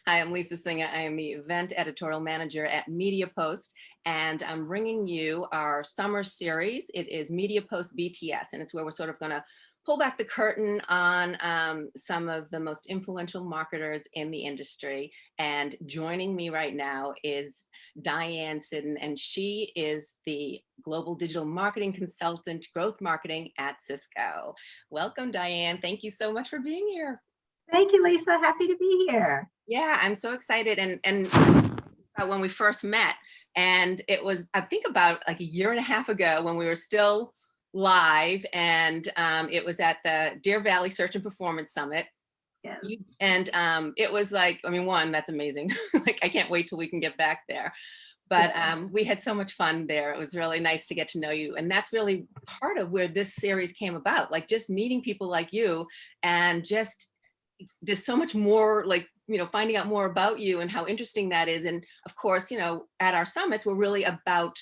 Hi, I'm Lisa Singer. I am the event editorial manager at MediaPost, and I'm bringing you our summer series. It is MediaPost BTS, and it's where we're sort of going to pull back the curtain on some of the most influential marketers in the industry. And joining me right now is Diane Sidden, and she is the Global Digital Marketing Consultant, Growth Marketing at Cisco. Welcome, Diane. Thank you so much for being here. Thank you, Lisa. Happy to be here. Yeah, I'm so excited. And when we first met, and it was, I think about like a year and a half ago when we were still live, and it was at the Deer Valley Search and Performance Summit. Yes. And it was like, I mean, one, that's amazing. Like, I can't wait till we can get back there. But we had so much fun there. It was really nice to get to know you. And that's really part of where this series came about, like just meeting people like you, and just there's so much more, like, finding out more about you and how interesting that is. And of course, at our summits, we're really about,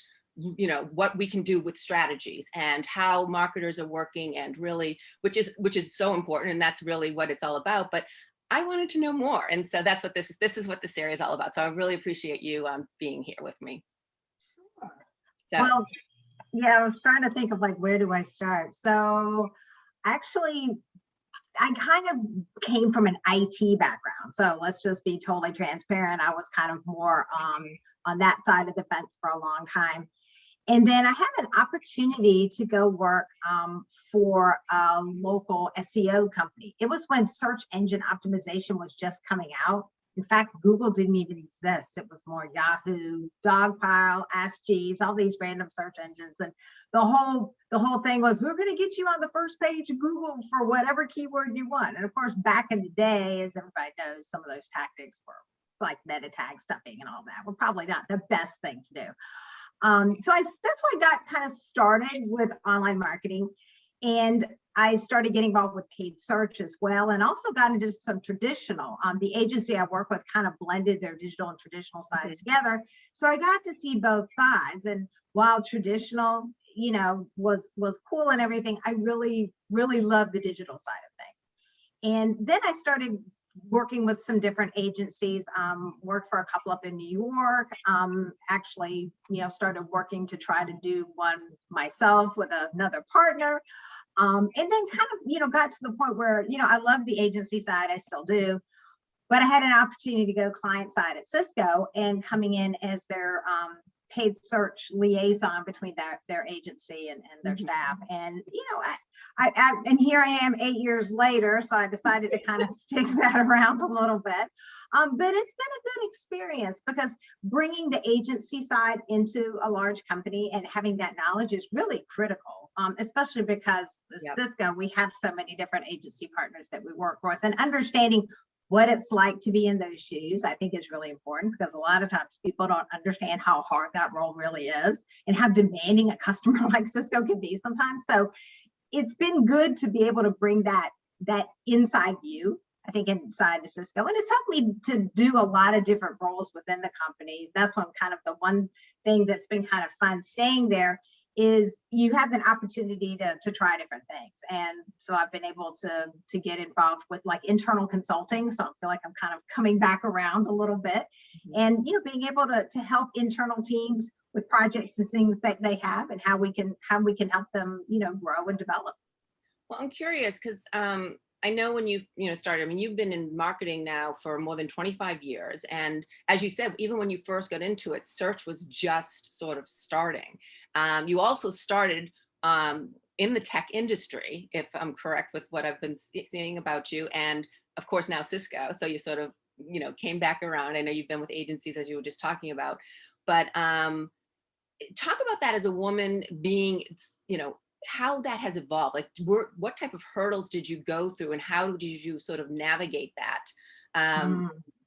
what we can do with strategies and how marketers are working, and really, which is so important. And that's really what it's all about. But I wanted to know more. And so that's what this is what the series is all about. So I really appreciate you being here with me. Sure. So, Well, yeah, I was trying to think of like, where do I start? So actually, I kind of came from an IT background. So let's just be totally transparent. I was kind of more on that side of the fence for a long time. And then I had an opportunity to go work for a local SEO company. It was when search engine optimization was just coming out. In fact, Google didn't even exist. It was more Yahoo, Dogpile, Ask Jeeves, all these random search engines. And the whole thing was, we're going to get you on the first page of Google for whatever keyword you want. And of course, back in the day, as everybody knows, some of those tactics were like meta tag stuffing and all that were probably not the best thing to do. That's why I got kind of started with online marketing, and I started getting involved with paid search as well, and also got into some traditional. The agency I work with kind of blended their digital and traditional sides together, so I got to see both sides. And while traditional, was cool and everything, I really, really loved the digital side of things. And then I started working with some different agencies, worked for a couple up in New York, actually, started working to try to do one myself with another partner. And then kind of, got to the point where, I love the agency side, I still do, but I had an opportunity to go client side at Cisco and coming in as their paid search liaison between their agency and their staff. And, and here I am 8 years later, so I decided to kind of stick that around a little bit. But it's been a good experience, because bringing the agency side into a large company and having that knowledge is really critical, especially because Cisco, we have so many different agency partners that we work with, and understanding what it's like to be in those shoes, I think, is really important, because a lot of times people don't understand how hard that role really is and how demanding a customer like Cisco can be sometimes. So it's been good to be able to bring that inside view, I think, inside the Cisco. And it's helped me to do a lot of different roles within the company. That's one kind of the one thing that's been kind of fun staying there, is you have an opportunity to try different things. And so I've been able to get involved with like internal consulting. So I feel like I'm kind of coming back around a little bit, and, being able to help internal teams with projects and things that they have, and how we can help them, grow and develop. well, I'm curious because I know when you started, I mean, you've been in marketing now for more than 25 years. And as you said, even when you first got into it, search was just sort of starting. You also started in the tech industry, if I'm correct with what I've been seeing about you. And of course, now Cisco. So you sort of, came back around. I know you've been with agencies, as you were just talking about. But talk about that as a woman being, how that has evolved. Like, what type of hurdles did you go through, and how did you sort of navigate that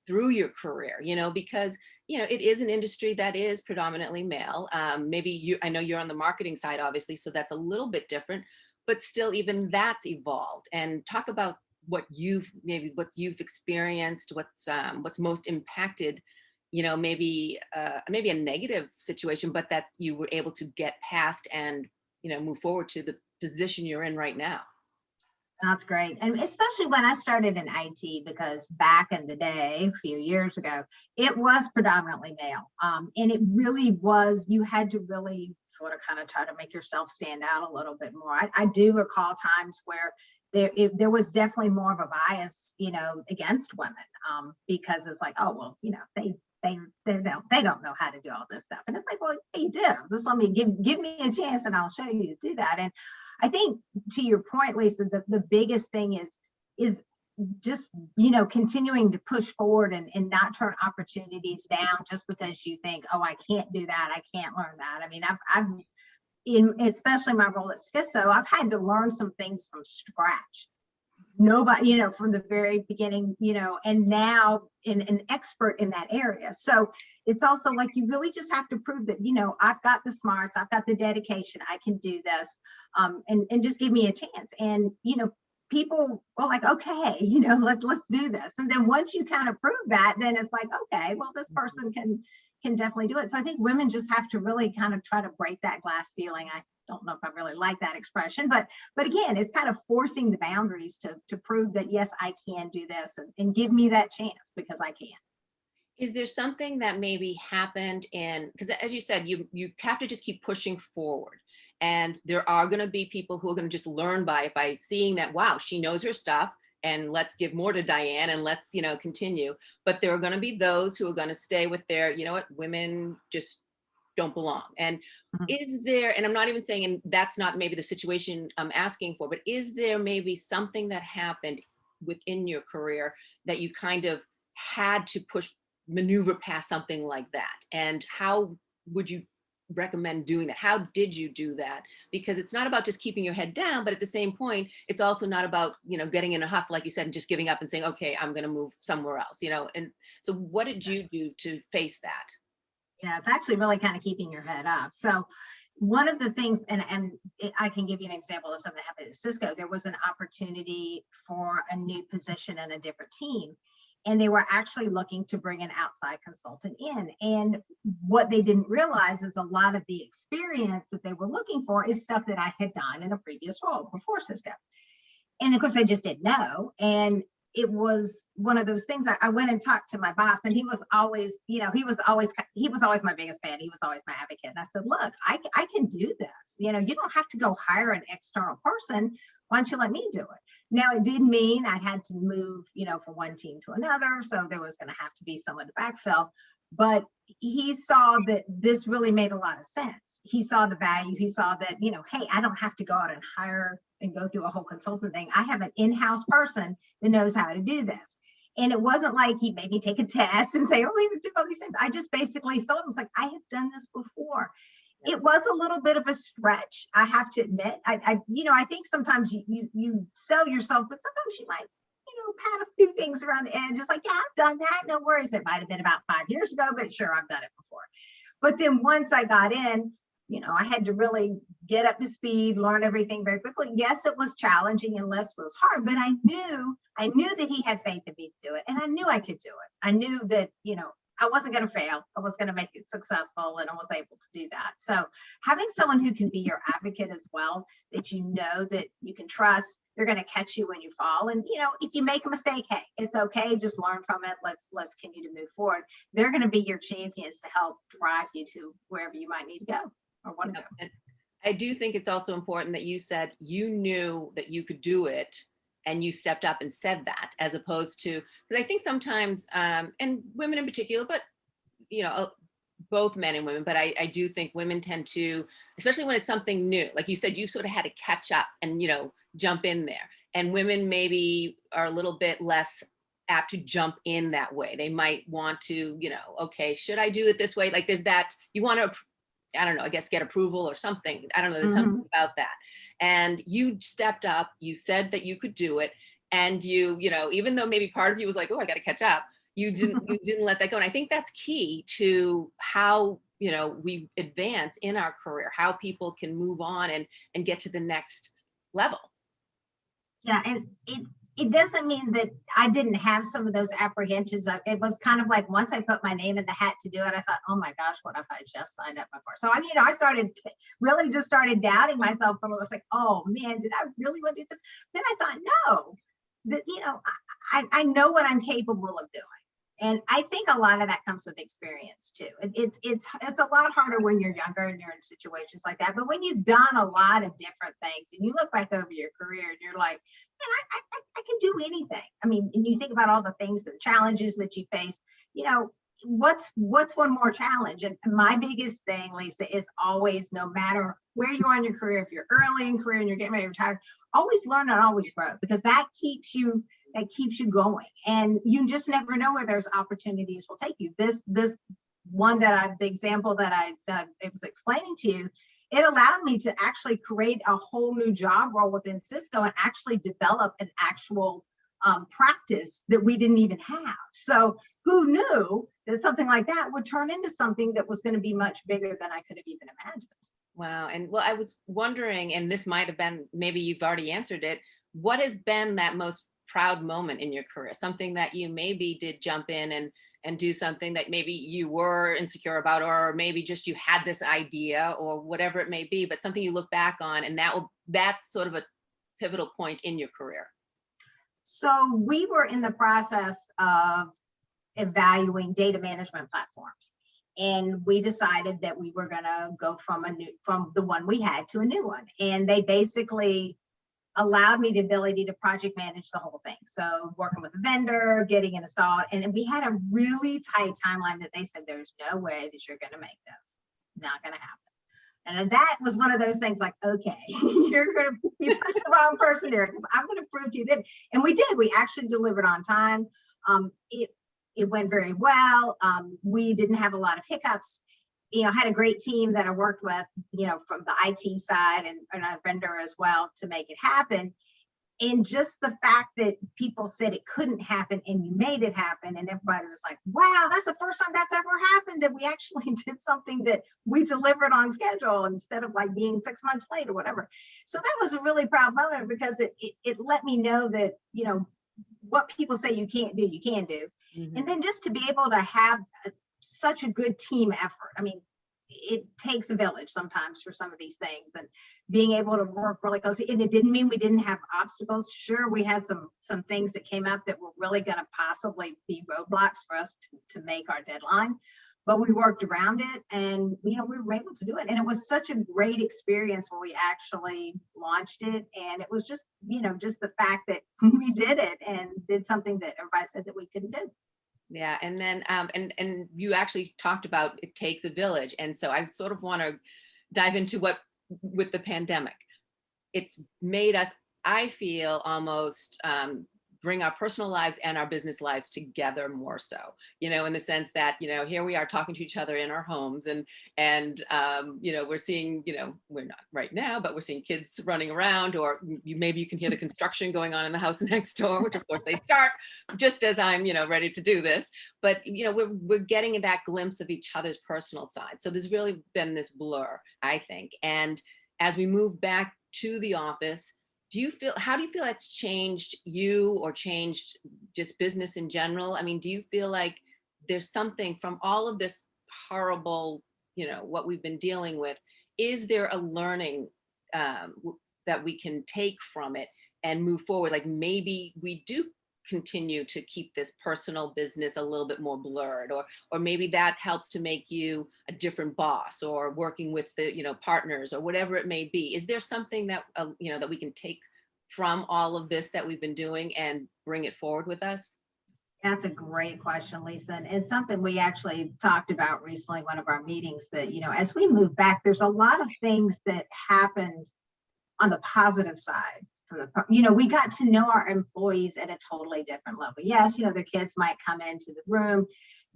through your career? Because it is an industry that is predominantly male. Maybe I know you're on the marketing side, obviously, so that's a little bit different, but still, even that's evolved. And talk about what you've experienced, what's most impacted, maybe a negative situation, but that you were able to get past and move forward to the position you're in right now. That's great. And especially when I started in IT, because back in the day, a few years ago, it was predominantly male. And it really was, you had to really sort of kind of try to make yourself stand out a little bit more. I do recall times where there was definitely more of a bias, against women, because it's like, oh, well, they don't know how to do all this stuff. And it's like, well, they do. Just let me give me a chance and I'll show you to do that. And I think, to your point, Lisa, the biggest thing is just, continuing to push forward and not turn opportunities down just because you think, oh, I can't do that, I can't learn that. I mean, I've in especially my role at Cisco, I've had to learn some things from scratch. Nobody, from the very beginning, and now an expert in that area. So it's also like, you really just have to prove that, I've got the smarts, I've got the dedication, I can do this, and just give me a chance. And, people are like, okay, let's do this. And then once you kind of prove that, then it's like, okay, well, this person can definitely do it. So I think women just have to really kind of try to break that glass ceiling. I don't know if I really like that expression, but again, it's kind of forcing the boundaries to prove that, yes, I can do this, and give me that chance because I can. Is there something that maybe happened because as you said, you have to just keep pushing forward. And there are going to be people who are going to just learn by seeing that, wow, she knows her stuff, and let's give more to Diane, and let's, continue. But there are going to be those who are going to stay with their, what, women just don't belong. And Mhm. is there, and I'm not even saying, and that's not maybe the situation I'm asking for, but is there maybe something that happened within your career that you kind of had to maneuver past something like that? And how would you recommend doing that? How did you do that? Because it's not about just keeping your head down, but at the same point, it's also not about, getting in a huff, like you said, and just giving up and saying, okay, I'm going to move somewhere else, And so what did you do to face that? Yeah, it's actually really kind of keeping your head up. So one of the things, I can give you an example of something that happened at Cisco. There was an opportunity for a new position in a different team, and they were actually looking to bring an outside consultant in. And what they didn't realize is a lot of the experience that they were looking for is stuff that I had done in a previous role before Cisco. And of course, I just didn't know. And it was one of those things. I went and talked to my boss, and he was always, he was always my biggest fan. He was always my advocate. And I said, look, I can do this. You don't have to go hire an external person. Why don't you let me do it? Now, it did mean I had to move, from one team to another. So there was going to have to be someone to backfill. But he saw that this really made a lot of sense. He saw the value. He saw that, hey, I don't have to go out and hire and go through a whole consultant thing. I have an in-house person that knows how to do this. And it wasn't like he made me take a test and say, oh, you do all these things. I just basically told him, it's like, I have done this before. It was a little bit of a stretch, I have to admit. I think sometimes you sell yourself, but sometimes you might, pat a few things around the edge. Just like, yeah, I've done that. No worries. It might have been about 5 years ago, but sure, I've done it before. But then once I got in, I had to really get up to speed, learn everything very quickly. Yes, it was challenging and less was hard, but I knew that he had faith in me to do it, and I knew I could do it. I knew that, I wasn't going to fail. I was going to make it successful, and I was able to do that. So having someone who can be your advocate as well, that that you can trust, they're going to catch you when you fall. And, if you make a mistake, hey, it's okay. Just learn from it. Let's continue to move forward. They're going to be your champions to help drive you to wherever you might need to go or want to go. And I do think it's also important that you said you knew that you could do it, and you stepped up and said that, as opposed to, because I think sometimes, and women in particular, but both men and women, but I do think women tend to, especially when it's something new, like you said, you sort of had to catch up and, jump in there. And women maybe are a little bit less apt to jump in that way. They might want to, okay, should I do it this way? Like there's that, you want to, I don't know, I guess get approval or something. I don't know, there's something about that. And you stepped up, you said that you could do it. And even though maybe part of you was like, oh, I got to catch up, you didn't let that go. And I think that's key to how, we advance in our career, how people can move on and get to the next level. Yeah, and it doesn't mean that I didn't have some of those apprehensions. It was kind of like once I put my name in the hat to do it, I thought, oh my gosh, what if I just signed up before? So I started really just started doubting myself a little. It's like, oh man, did I really want to do this? Then I thought, no, that I know what I'm capable of doing. And I think a lot of that comes with experience too. It's a lot harder when you're younger and you're in situations like that. But when you've done a lot of different things and you look back over your career and you're like, man, I can do anything. I mean, and you think about all the things, the challenges that you face, what's one more challenge? And my biggest thing, Lisa, is always, no matter where you are in your career, if you're early in career and you're getting ready to retire, always learn and always grow, because that keeps you going, and you just never know where those opportunities will take you. This one the example that I was explaining to you, it allowed me to actually create a whole new job role within Cisco and actually develop an actual practice that we didn't even have. So who knew that something like that would turn into something that was going to be much bigger than I could have even imagined. Wow. And well, I was wondering, and this might have been, maybe you've already answered it, what has been that most proud moment in your career? Something that you maybe did jump in and do something that maybe you were insecure about, or maybe just you had this idea or whatever it may be, but something you look back on and that's sort of a pivotal point in your career. So we were in the process of evaluating data management platforms. And we decided that we were going to go from the one we had to a new one. And they basically allowed me the ability to project manage the whole thing. So working with a vendor, getting it installed. And we had a really tight timeline that they said, there's no way that you're going to make this. Not going to happen. And that was one of those things like, okay, you're going to be pushing the wrong person here, because I'm going to prove to you that. And we did. We actually delivered on time. It went very well. We didn't have a lot of hiccups. Had a great team that I worked with, from the IT side and a vendor as well to make it happen. And just the fact that people said it couldn't happen and you made it happen, and everybody was like, wow, that's the first time that's ever happened, that we actually did something that we delivered on schedule instead of like being 6 months late or whatever. So that was a really proud moment, because it let me know that, what people say you can't do, you can do. Mm-hmm. And then just to be able to have such a good team effort. I mean, it takes a village sometimes for some of these things, and being able to work really closely. And it didn't mean we didn't have obstacles. Sure, we had some things that came up that were really going to possibly be roadblocks for us to make our deadline, but we worked around it, and we were able to do it. And it was such a great experience when we actually launched it. And it was just just the fact that we did it and did something that everybody said that we couldn't do. Yeah. And then, and you actually talked about it takes a village. And so I sort of want to dive into with the pandemic, it's made us, I feel, almost bring our personal lives and our business lives together more so, in the sense that, here we are talking to each other in our homes, and we're seeing, we're not right now, but we're seeing kids running around, or maybe you can hear the construction going on in the house next door, which of course they start just as I'm, ready to do this. But, we're getting that glimpse of each other's personal side. So there's really been this blur, I think. And as we move back to the office, how do you feel that's changed you, or changed just business in general? I mean, do you feel like there's something from all of this horrible, what we've been dealing with? Is there a learning that we can take from it and move forward? Like maybe we do continue to keep this personal business a little bit more blurred, or maybe that helps to make you a different boss, or working with the partners, or whatever it may be. Is there something that that we can take from all of this that we've been doing and bring it forward with us? That's a great question, Lisa. And it's something we actually talked about recently in one of our meetings, that as we move back, there's a lot of things that happened on the positive side. We got to know our employees at a totally different level. Yes, their kids might come into the room.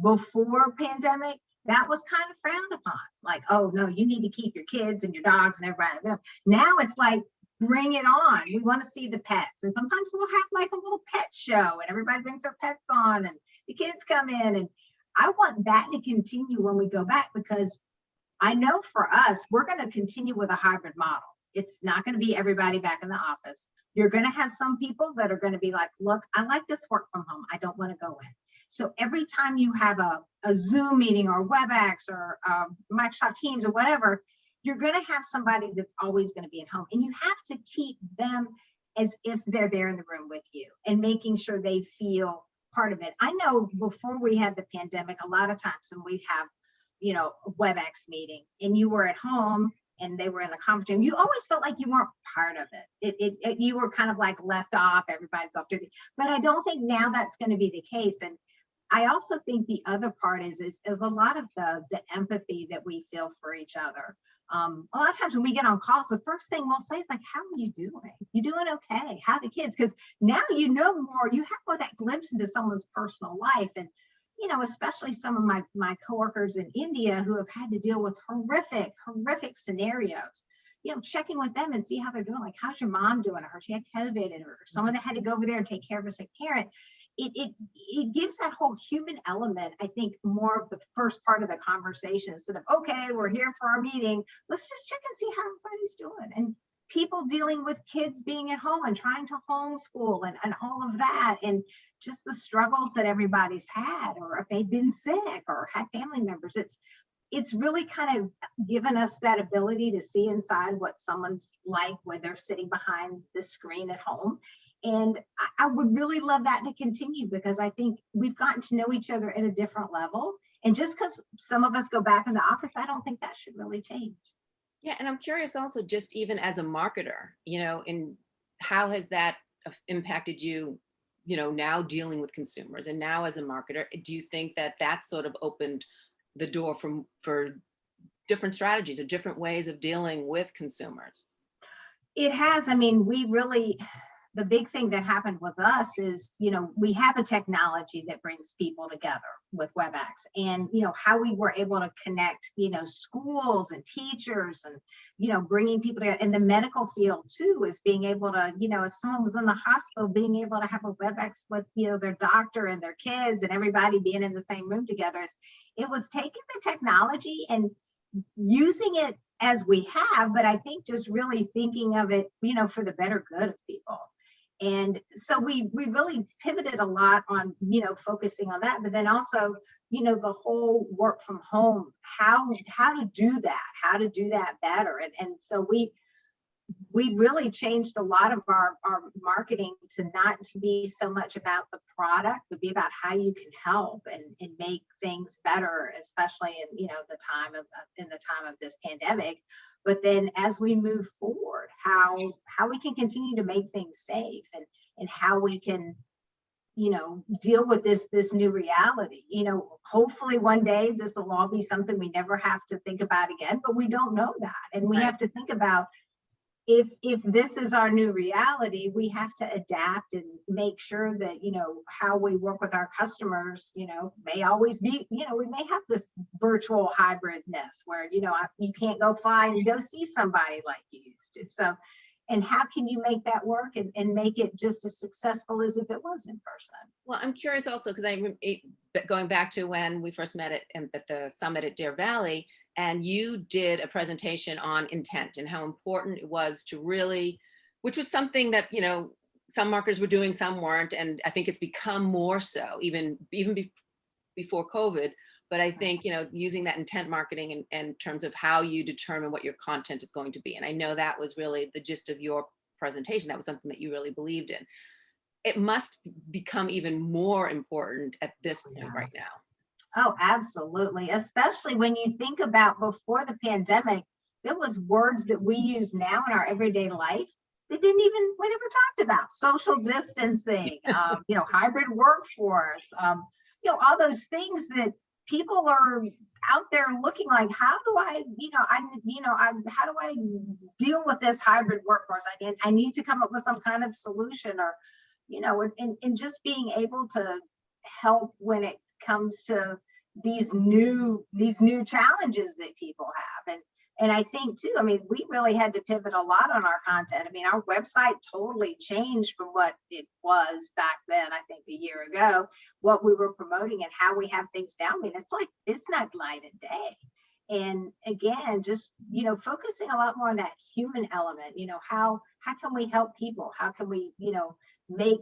Before pandemic, that was kind of frowned upon. Like, oh no, you need to keep your kids and your dogs and everybody. Now it's like, bring it on. We want to see the pets. And sometimes we'll have like a little pet show, and everybody brings their pets on, and the kids come in. And I want that to continue when we go back, because I know for us, we're going to continue with a hybrid model. It's not going to be everybody back in the office, You're going to have some people that are going to be like, look, I like this work from home. I don't want to go in. So every time you have a Zoom meeting or WebEx or Microsoft Teams or whatever, you're going to have somebody that's always going to be at home. And you have to keep them as if they're there in the room with you and making sure they feel part of it. I know before we had the pandemic, a lot of times when we'd have, a WebEx meeting and you were at home and they were in the conference room, you always felt like you weren't part of it. You were kind of like left off, everybody go through but I don't think now that's going to be the case. And I also think the other part is a lot of the empathy that we feel for each other. A lot of times when we get on calls, the first thing we'll say is like, how are you doing? You doing okay? How are the kids? Because now you know more, you have more that glimpse into someone's personal life. And, especially some of my coworkers in India who have had to deal with horrific scenarios, checking with them and see how they're doing. Like, how's your mom doing? Or she had COVID, or someone that had to go over there and take care of a sick parent. It gives that whole human element, I think, more of the first part of the conversation instead of, okay, we're here for our meeting. Let's just check and see how everybody's doing. And people dealing with kids being at home and trying to homeschool and all of that. And just the struggles that everybody's had, or if they've been sick or had family members. It's really kind of given us that ability to see inside what someone's like when they're sitting behind the screen at home. And I would really love that to continue, because I think we've gotten to know each other at a different level. And just because some of us go back in the office, I don't think that should really change. Yeah, and I'm curious also, just even as a marketer, and how has that impacted you, now dealing with consumers, and now as a marketer, do you think that sort of opened the door for different strategies or different ways of dealing with consumers? It has. I mean, the big thing that happened with us is, we have a technology that brings people together with WebEx, and, how we were able to connect, schools and teachers and, bringing people together in the medical field too, is being able to, if someone was in the hospital, being able to have a WebEx with, their doctor and their kids and everybody being in the same room together. It was taking the technology and using it as we have, but I think just really thinking of it, for the better good of people. And so we really pivoted a lot on, focusing on that, but then also, the whole work from home, how to do that better. And so we really changed a lot of our marketing to not to be so much about the product, but be about how you can help and make things better, especially in, the time of this pandemic. But then as we move forward, how we can continue to make things safe and how we can, deal with this new reality. Hopefully one day this will all be something we never have to think about again, but we don't know that. And we have to think about, if this is our new reality, we have to adapt and make sure that, how we work with our customers, may always be, we may have this virtual hybridness where, you can't go see somebody like you used to. So, and how can you make that work and make it just as successful as if it was in person? Well, I'm curious also, because going back to when we first met at the summit at Deer Valley, and you did a presentation on intent and how important it was to really, which was something that, some marketers were doing, some weren't. And I think it's become more so even before COVID. But I think, using that intent marketing in terms of how you determine what your content is going to be. And I know that was really the gist of your presentation. That was something that you really believed in. It must become even more important at this point right now. Oh, absolutely. Especially when you think about before the pandemic, there was words that we use now in our everyday life that we never talked about. Social distancing, hybrid workforce, all those things that people are out there looking like, how do I deal with this hybrid workforce? I need to come up with some kind of solution, or, and just being able to help when it comes to these new challenges that people have. And I think too, we really had to pivot a lot on our content. Our website totally changed from what it was back then, I think a year ago, what we were promoting and how we have things now. It's not night and day. And again, just, focusing a lot more on that human element, how can we help people? How can we, make,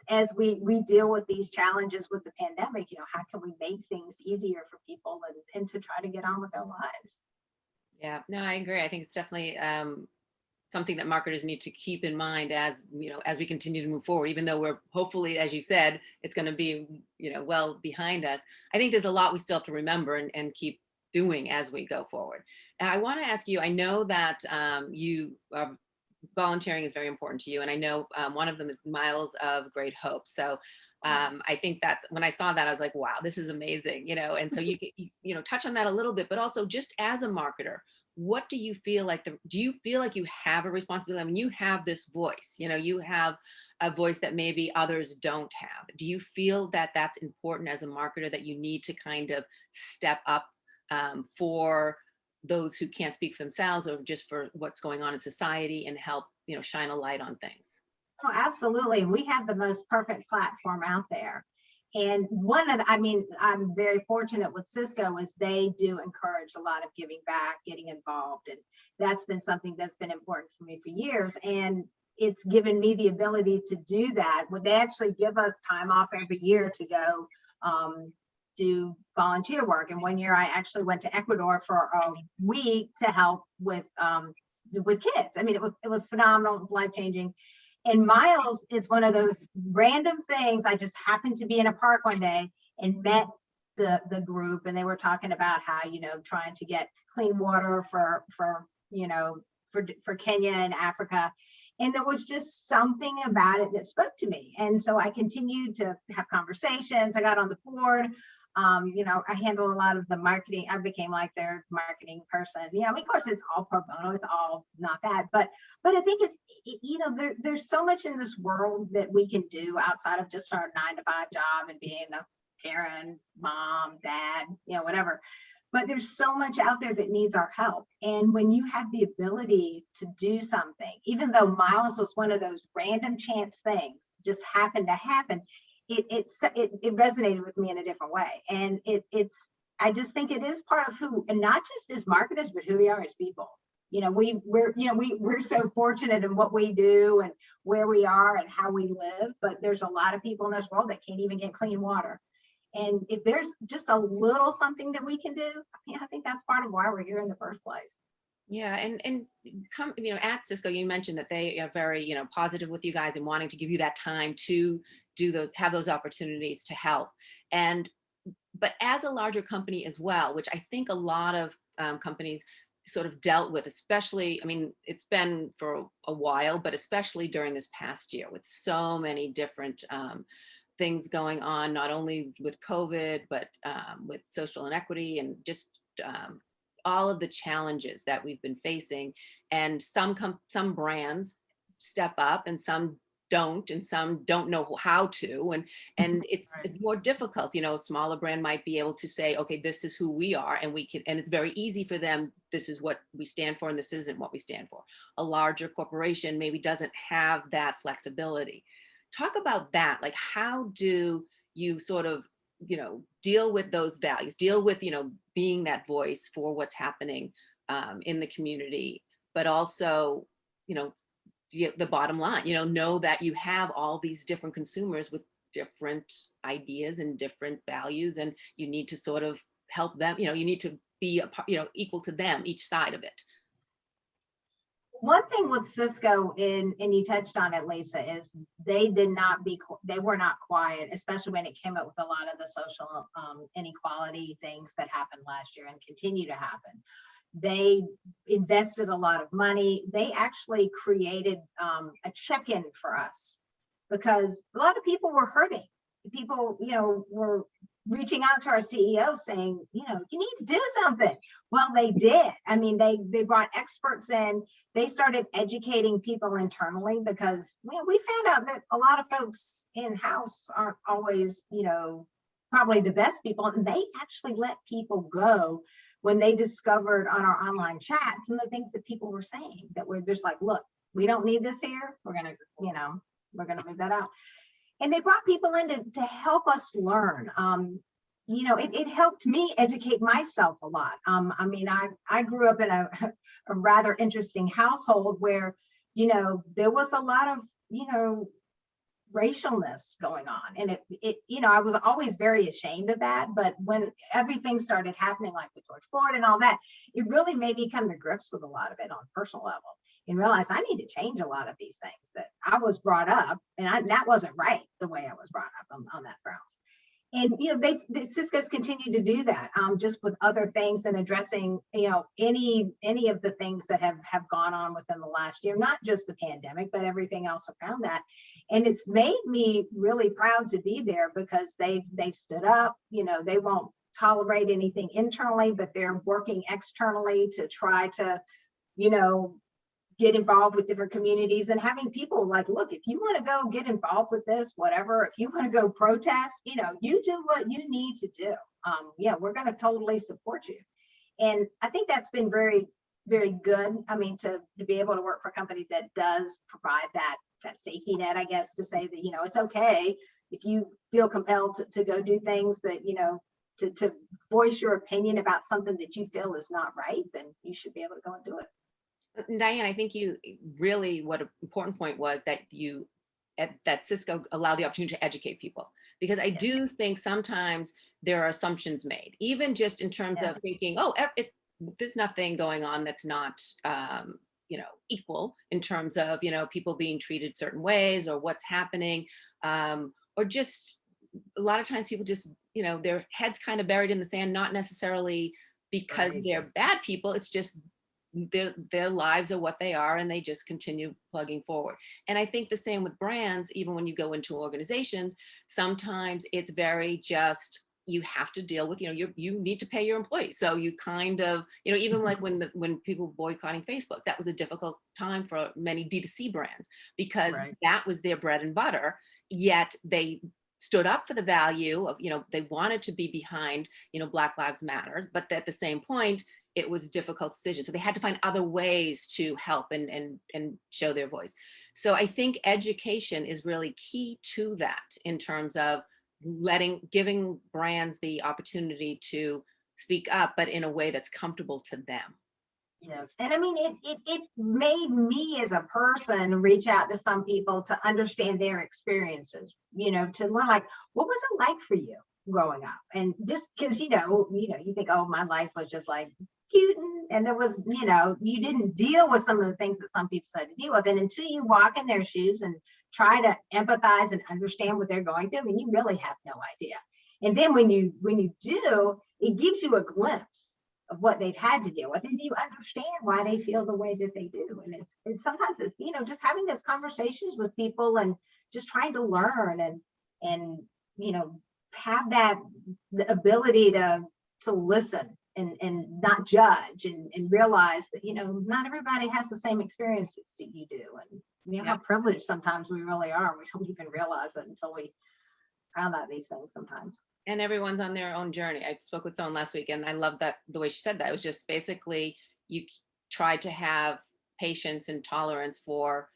as we deal with these challenges with the pandemic, how can we make things easier for people, and to try to get on with their lives? Yeah, no, I agree. I think it's definitely something that marketers need to keep in mind as as we continue to move forward. Even though we're hopefully, as you said, it's going to be well behind us. I think there's a lot we still have to remember and keep doing as we go forward. Now, I want to ask you. I know that you volunteering is very important to you, and I know one of them is Miles of Great Hope. So. I think that's when I saw that, I was like, wow, this is amazing, and so you touch on that a little bit, but also just as a marketer, what do you feel like do you feel like you have a responsibility? I mean, you have this voice, you have a voice that maybe others don't have. Do you feel that that's important as a marketer, that you need to kind of step up for those who can't speak for themselves, or just for what's going on in society, and help, shine a light on things? Oh, absolutely. We have the most perfect platform out there. And one of the, I mean, I'm very fortunate with Cisco is they do encourage a lot of giving back, getting involved. And that's been something that's been important for me for years. And it's given me the ability to do that. When they actually give us time off every year to go do volunteer work. And one year I actually went to Ecuador for a week to help with kids. I mean, it was phenomenal. It was life-changing. And Miles is one of those random things. I just happened to be in a park one day and met the group, and they were talking about how, trying to get clean water for Kenya and Africa. And there was just something about it that spoke to me. And so I continued to have conversations. I got on the board. I handle a lot of the marketing. I became like their marketing person. Of course, it's all pro bono. It's all not that, but I think there's so much in this world that we can do outside of just our 9-to-5 job and being a parent, mom, dad, whatever. But there's so much out there that needs our help. And when you have the ability to do something, even though Miles was one of those random chance things, just happened to happen, it resonated with me in a different way. And I just think it is part of who, and not just as marketers, but who we are as people. We're so fortunate in what we do and where we are and how we live, but there's a lot of people in this world that can't even get clean water. And if there's just a little something that we can do, I think that's part of why we're here in the first place. Yeah, and come, at Cisco, you mentioned that they are very, positive with you guys and wanting to give you that time to have those opportunities to help. But as a larger company as well, which I think a lot of companies sort of dealt with, especially, I mean, it's been for a while, but especially during this past year with so many different things going on, not only with COVID, but with social inequity and just all of the challenges that we've been facing. And some brands step up and some don't, and some don't know how to, and it's more difficult. A smaller brand might be able to say, okay, this is who we are, and we can, and it's very easy for them, this is what we stand for and this isn't what we stand for. A larger corporation maybe doesn't have that flexibility. Talk about that. Like, how do you sort of deal with those values, deal with being that voice for what's happening in the community, but also the bottom line, know that you have all these different consumers with different ideas and different values, and you need to sort of help them. You need to be equal to them, each side of it. One thing with Cisco, and you touched on it, Lisa, is they were not quiet, especially when it came up with a lot of the social inequality things that happened last year and continue to happen. They invested a lot of money. They actually created a check-in for us because a lot of people were hurting. People, were reaching out to our CEO saying, you need to do something. Well, they did. I mean, they brought experts in. They started educating people internally because we found out that a lot of folks in-house aren't always, probably the best people. And they actually let people go when they discovered on our online chat some of the things that people were saying that were just like, look, we don't need this here. We're going to move that out. And they brought people in to help us learn. it helped me educate myself a lot. I mean, I grew up in a, a rather interesting household where, there was a lot of, racialness going on. And I was always very ashamed of that. But when everything started happening, like with George Floyd and all that, it really made me come to grips with a lot of it on a personal level and realize I need to change a lot of these things that I was brought up, and that wasn't right the way I was brought up on that grounds. And the Cisco's continue to do that, just with other things and addressing any of the things that have gone on within the last year, not just the pandemic, but everything else around that. And it's made me really proud to be there because they've stood up. They won't tolerate anything internally, but they're working externally to try to get involved with different communities, and having people like, look, if you want to go get involved with this, whatever, if you want to go protest, you do what you need to do. Yeah, we're going to totally support you. And I think that's been very, very good. I mean, to be able to work for a company that does provide that safety net, I guess, to say that, it's okay if you feel compelled to go do things that, to voice your opinion about something that you feel is not right, then you should be able to go and do it. Diane, I think you really, what an important point was that that Cisco allowed the opportunity to educate people, because I do think sometimes there are assumptions made, even just in terms of thinking, oh, there's nothing going on that's not, equal in terms of, people being treated certain ways or what's happening, or just a lot of times people just, their heads kind of buried in the sand, not necessarily because they're bad people. It's just their lives are what they are, and they just continue plugging forward. And I think the same with brands. Even when you go into organizations, sometimes it's very just, you have to deal with, you need to pay your employees. So you kind of, even like when people boycotting Facebook, that was a difficult time for many D2C brands, because that was their bread and butter. Yet they stood up for the value of, they wanted to be behind, Black Lives Matter, but at the same point, it was a difficult decision. So they had to find other ways to help and show their voice. So I think education is really key to that, in terms of giving brands the opportunity to speak up, but in a way that's comfortable to them. Yes. And I mean, it made me as a person reach out to some people to understand their experiences, to learn, like, what was it like for you growing up? And just because, you think, oh, my life was just like cute, and there was, you didn't deal with some of the things that some people had to deal with. And until you walk in their shoes and try to empathize and understand what they're going through, I mean, you really have no idea. And then when you do, it gives you a glimpse of what they've had to deal with, and you understand why they feel the way that they do. And it's sometimes it's, just having those conversations with people and just trying to learn and have that the ability to listen and not judge, and realize that, not everybody has the same experiences that you do. And how privileged sometimes we really are. We don't even realize it until we found out these things sometimes. And everyone's on their own journey. I spoke with someone last week, and I love that the way she said that. It was just basically, you try to have patience and tolerance for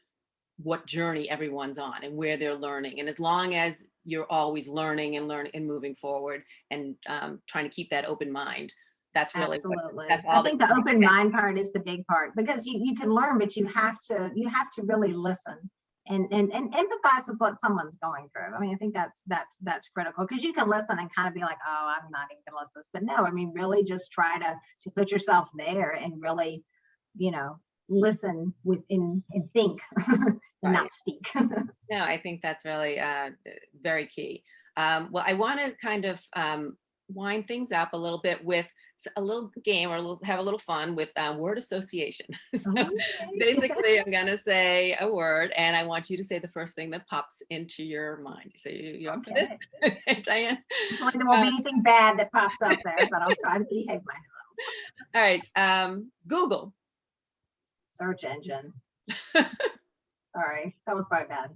what journey everyone's on and where they're learning. And as long as you're always learning and moving forward, and trying to keep that open mind, that's really absolutely. That's all. I think the open mind part is the big part, because you can learn, but you have to really listen and empathize with what someone's going through. I mean, I think that's critical, because you can listen and kind of be like, oh, I'm not even gonna listen to this. But no, I mean, really just try to put yourself there and really, listen and think and not speak. No, I think that's really very key. Well, I want to kind of wind things up a little bit with a little game, or have a little fun with word association. So basically, I'm going to say a word, and I want you to say the first thing that pops into your mind. So you up for this, Diane? Hopefully there won't be anything bad that pops up there, but I'll try to behave myself. All right. Google. Search engine. Sorry, that was probably bad.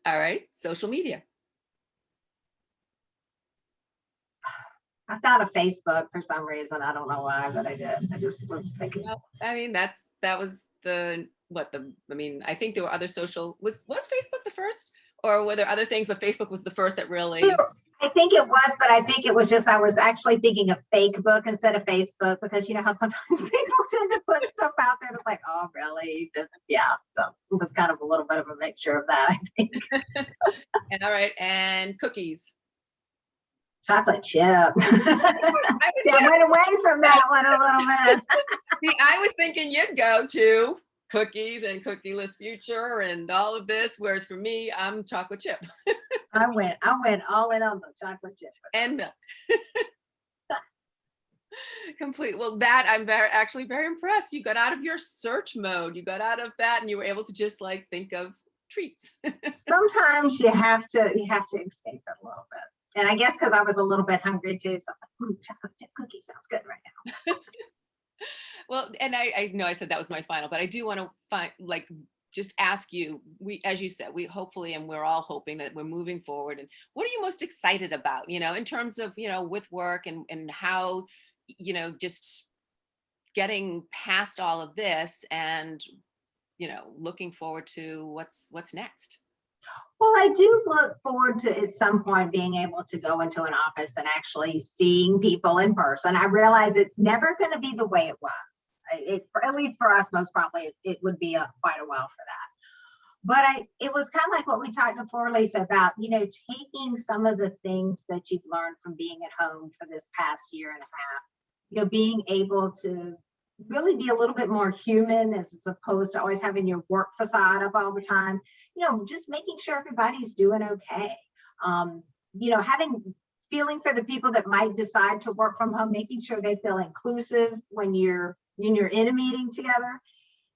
All right. Social media. I thought of Facebook for some reason. I don't know why, but I did. I just was thinking. Well, I mean, that was I think there were other social, was Facebook the first, or were there other things, but Facebook was the first that really. I think it was, but I think it was just I was actually thinking of fake book instead of Facebook, because you know how sometimes people tend to put stuff out there and it's like, oh really? This, yeah. So it was kind of a little bit of a mixture of that, I think. And all right, and cookies. Chocolate chip. I would Yeah, I went away from that one a little bit. See, I was thinking you'd go to cookies and cookieless future and all of this, whereas for me, I'm chocolate chip I went all in on the chocolate chip. and milk. Complete. Well, that I'm actually very impressed. You got out of your search mode. You got out of that, and you were able to just like think of treats. Sometimes you have to escape it a little bit. And I guess because I was a little bit hungry too, so I was like, ooh, chocolate chip cookie sounds good right now. Well, and I know I said that was my final, but I do want to find like just ask you, we, as you said, we hopefully, and we're all hoping that we're moving forward. And what are you most excited about, you know, in terms of, you know, with work and how, you know, just getting past all of this and, you know, looking forward to what's next. Well, I do look forward to at some point being able to go into an office and actually seeing people in person. I realize it's never going to be the way it was. At least for us, most probably it would be quite a while for that. But it was kind of like what we talked before, Lisa, about, you know, taking some of the things that you've learned from being at home for this past year and a half, you know, being able to really be a little bit more human as opposed to always having your work facade up all the time, you know, just making sure everybody's doing okay. You know, feeling for the people that might decide to work from home, making sure they feel inclusive when you're in a meeting together.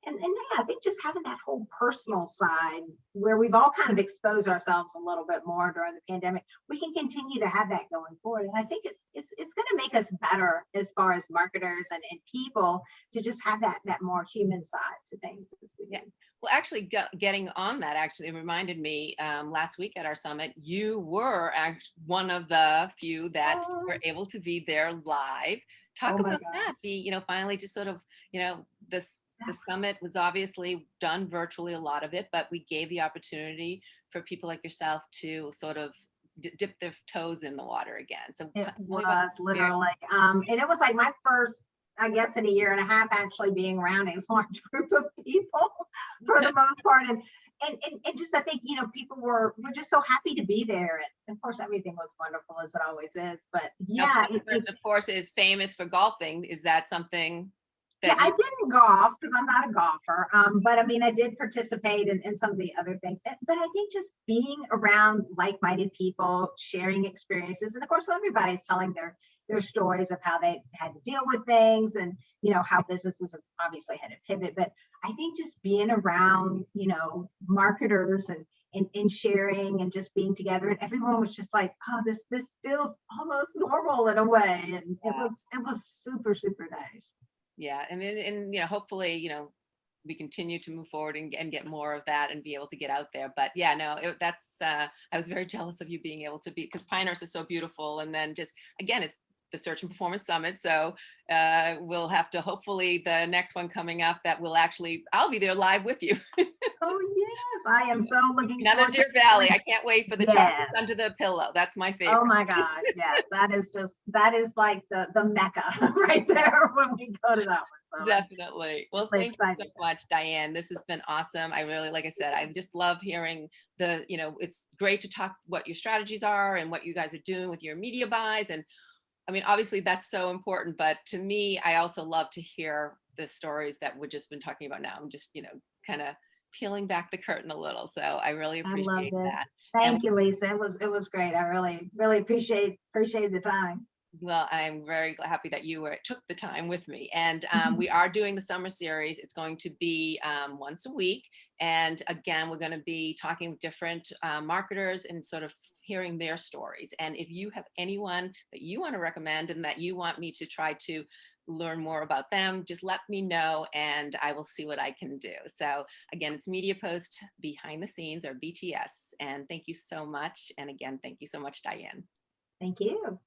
And yeah, I think just having that whole personal side where we've all kind of exposed ourselves a little bit more during the pandemic, we can continue to have that going forward. And I think it's going to make us better as far as marketers and people to just have that more human side to things as we Yeah. do. Well, actually, getting on that, actually, it reminded me last week at our summit, you were one of the few that were able to be there live. Oh Talk my about God. that. Be, you know, finally just sort of, you know, the summit was obviously done virtually, a lot of it, but we gave the opportunity for people like yourself to sort of dip their toes in the water again. So It tell me about was literally, and it was like my first, I guess, in a year and a half, actually being around a large group of people for the most part. And just, I think, you know, people were just so happy to be there. And of course, everything was wonderful as it always is. But now, yeah, of course, is famous for golfing. Is that something yeah, that I didn't golf because I'm not a golfer. But I mean, I did participate in some of the other things. But I think just being around like-minded people, sharing experiences, and of course, everybody's telling their stories of how they had to deal with things, and you know how businesses have obviously had to pivot. But I think just being around, you know, marketers and sharing and just being together, and everyone was just like, oh, this feels almost normal in a way, and it was super super nice. Yeah, and you know, hopefully, you know, we continue to move forward and get more of that and be able to get out there. But yeah, no, that's I was very jealous of you being able to be, because Pinehurst is so beautiful. And then just again, it's the Search and Performance Summit. So we'll have to, hopefully the next one coming up, that will actually, I'll be there live with you. Oh yes, I am so looking Another forward to Deer Valley. I can't wait for the chocolates yes. under the pillow. That's my Oh favorite. my gosh, yes, that is like the mecca right there when we go to that one. So Definitely. Well, I'm really thank you so excited. much, Diane. This has been awesome. I really, like I said, I just love hearing you know, it's great to talk what your strategies are and what you guys are doing with your media buys. And I mean, obviously that's so important, but to me, I also love to hear the stories that we've just been talking about now. I'm just, you know, kind of peeling back the curtain a little. So I really I loved appreciate it. that. And Thank you, Lisa. It was great. I really appreciate the time. well, I'm very happy that you took the time with me. And we are doing the summer series. It's going to be once a week. And again, we're going to be talking with different marketers and sort of hearing their stories. And if you have anyone that you want to recommend and that you want me to try to learn more about them, just let me know and I will see what I can do. So again, it's MediaPost Behind the Scenes, or BTS. And thank you so much. And again, thank you so much, Diane. Thank you.